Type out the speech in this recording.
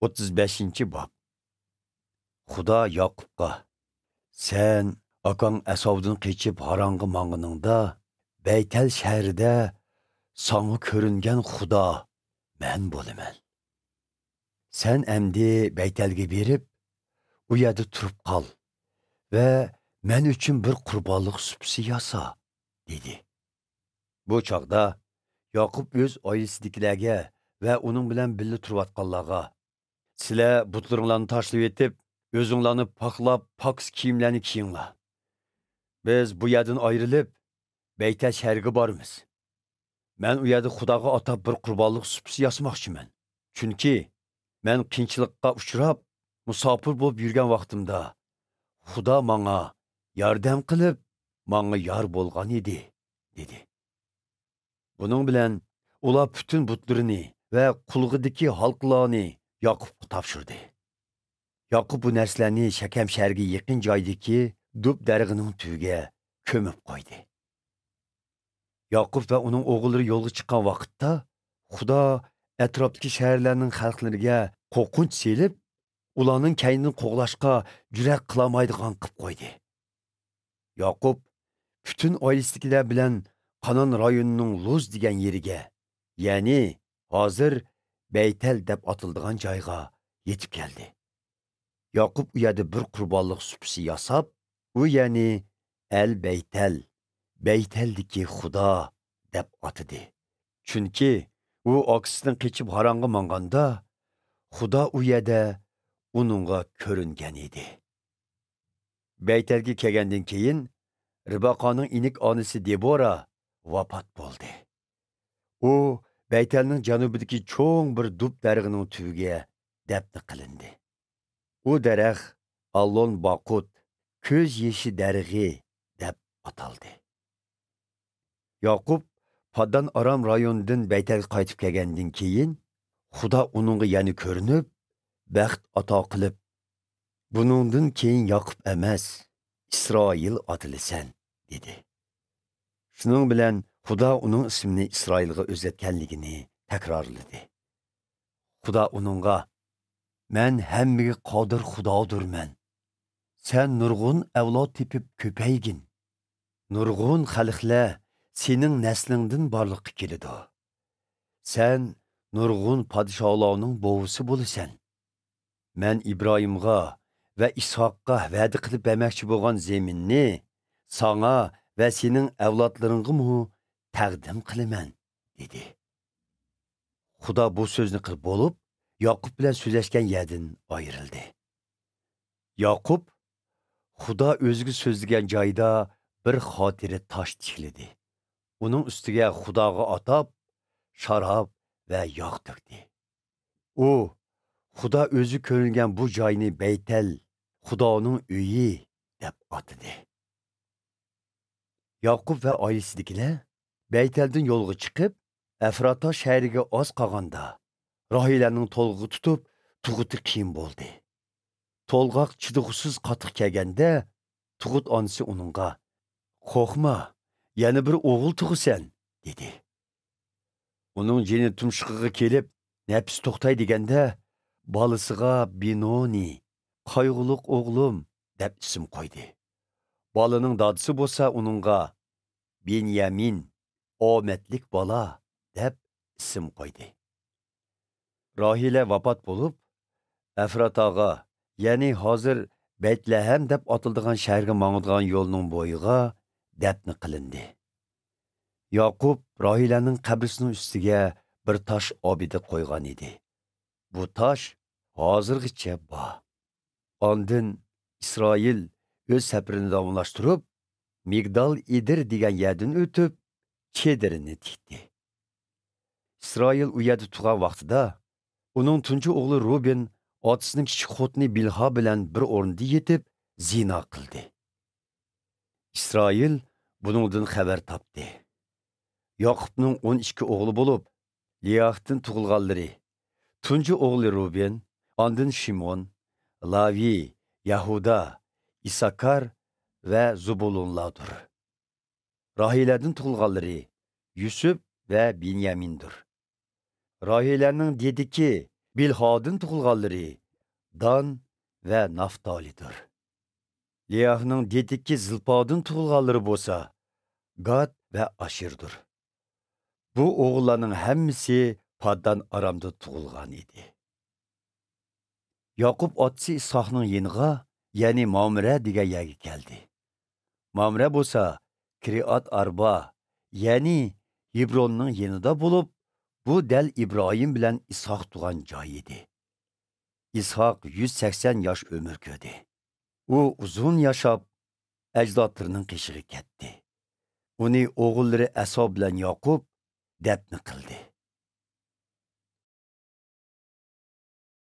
35 bob. Xudo Yoqubga: "Sen akang Asovdan qechib Haranga mang'iningda, Baytal shahrida sana ko'ringan Xudo men bo'laman. Sen endi Baytalga berib, u yerda turib qol va men uchun bir qurbonlik supisi yasa", dedi. Bu chaqda Yoqub o'z oilasidagilarga va uning bilan birga turayotganlarga: "Sizlar butlaringlarni tashlab etib, o'zinglarni poklab, pokiz kiyimlarni kiyinglar. Biz bu yerdan ayrilib, Baytal shahriga boramiz. Men u yerda Xudoga atab bir qurbonlik supisi yasamoqchiman. Chunki men qiyinchilikqa uchrab, musofir bo'lib yurgan vaqtimda Xudo menga yordam qilib, menga yor bo'lgan edi", dedi. Bunun bilan ular bütün butlarini va qulg'idagi halqlarni Yoqubga topshirdi. Yoqub bu narsalarni Shakam shahriga yaqin joydagi dub darg'ining tubiga ko'mib qo'ydi. Yoqub va uning o'g'illari yo'lga chiqqan vaqtda Xudo atrofdagi shaharlarning xalqlariga qo'rqinch selib, ularning kaynini qo'g'lashga jurat qilolmaydigan qilib qo'ydi. Yoqub bütün oilasidagilar bilan Qanon rayonining Luz degan yeriga, ya'ni hozir Baytal deb atiladigan joyga yetib keldi. Yoqub u yerda bir qurbonlik supisi yasab, u ya'ni Al-Baytal, Baytaldagi Xudo deb atadi. Chunki u oqsidan qechib Haranga manganda, Xudo u yerda uningga ko'ringan edi. Baytalga kelgandan keyin Ribaqaning inik onasi Debora vafot bo'ldi. U Baytalning janubidagi cho'ng bir dub darg'ining tubiga dafn qilindi. U daraxt Allon Baqut, ko'z yeshi darg'i deb ataldi. Yoqub Paddan Aram rayonidan Baytalga qaytib kelgandan keyin Xudo uningga yana ko'rinib, baxt ato qilib, "Buningdan keyin Yoqub emas, İsroil atılisan", dedi. Shuning bilan Xudo uning ismini Isroilga o'zgartirganligini takrorladi. Xudo uningga: "Men hammaga qodir Xudodirman. Sen nurg'un avlod tepib ko'paygin. Nurg'un xalqlar sening naslingdan borliqqa keladi. Sen nurg'un podshohlarning bo'visi bo'lasan. Men Ibrohimga va Ishoqqa va'da qilib bermoqchi bo'lgan zaminni sana va sening avlodlaringga taqdim qilaman", dedi. Xudo bu so'zni qilib bo'lib, Yoqub bilan so'zlashgan yerdan ayrildi. Yoqub Xudo o'ziga so'zlagan joyda bir xotira tosh tikladi. Uning ustiga Xudoga atab sharob va yog' to'kdi. U Xudo o'zi ko'ringan bu joyni Baytal, Xudoning uyi deb atadi. Yoqub va oilasidagilar Baytaldan yo'lga chiqib, Efrata shahriga oz qolganda, Rohilaning to'lg'i tutib, tug'uti qiyin bo'ldi. To'lg'oq chidug'siz qatiq kelganda, tug'ut onasi uningga: "Qo'rqma, yana bir o'g'il tug'san", dedi. Uning jini tumshuqiga kelib, nafs to'xtay deganda, bolasiga Binoni, qayg'uliq o'g'lim deb ism qo'ydi. Bolaning dadisi bo'lsa uningga Benyamin, omadlik bola deb ism qo'ydi. Rohila vafot bo'lib, Efrataga, ya'ni hozir Baytlahem deb atiladigan shaharga mang'adigan yo'lning bo'yiga dafn qilindi. Yoqub Rohilaning qabrisining ustiga bir tosh obida qo'ygan edi. Bu tosh hozirgacha bor. Ondan Isroil o'z safarini davomlashtirib, Migdal Idir degan yerdan o'tib, chedirini tikdi. Isroil u yerda turgan vaqtida uning tunji o'g'li Ruben otasining kichik xotini Bilha bilan bir o'rinda yetib zina qildi. Isroil buningdan xabar topdi. Yoqubning 12 o'g'li bo'lib, Liyahdan tug'ilganlari tunji o'g'li Ruben, ondan Shimon, Lavi, Yahuda, Isakar va Zubulunlardir. Rohiladan tug'ilganlari Yusuf va Binyamindir. Rohilaning dediki Bilhodin tug'ilganlari Dan va Naftalidir. Liyahning detikki Zilpodin tug'ilganlari bo'lsa, Gad va Ashirdir. Bu o'g'illarning hammasi Paddan Aramda tug'ilgan edi. Yaqub otasi Ishoqning yeniga, ya'ni Mamre degan yerga keldi. Mamre bo'lsa, Kiriat Arba, ya'ni Hebronning yenida bo'lib, bu dal İbrahim bilan Ishoq tug'an joy edi. Ishoq 180 yosh umr ko'rdi. U uzun yashab, ajdodlarining qishig'i ketdi. Uni o'g'illari Aso bilan Yaqub dafn qildi.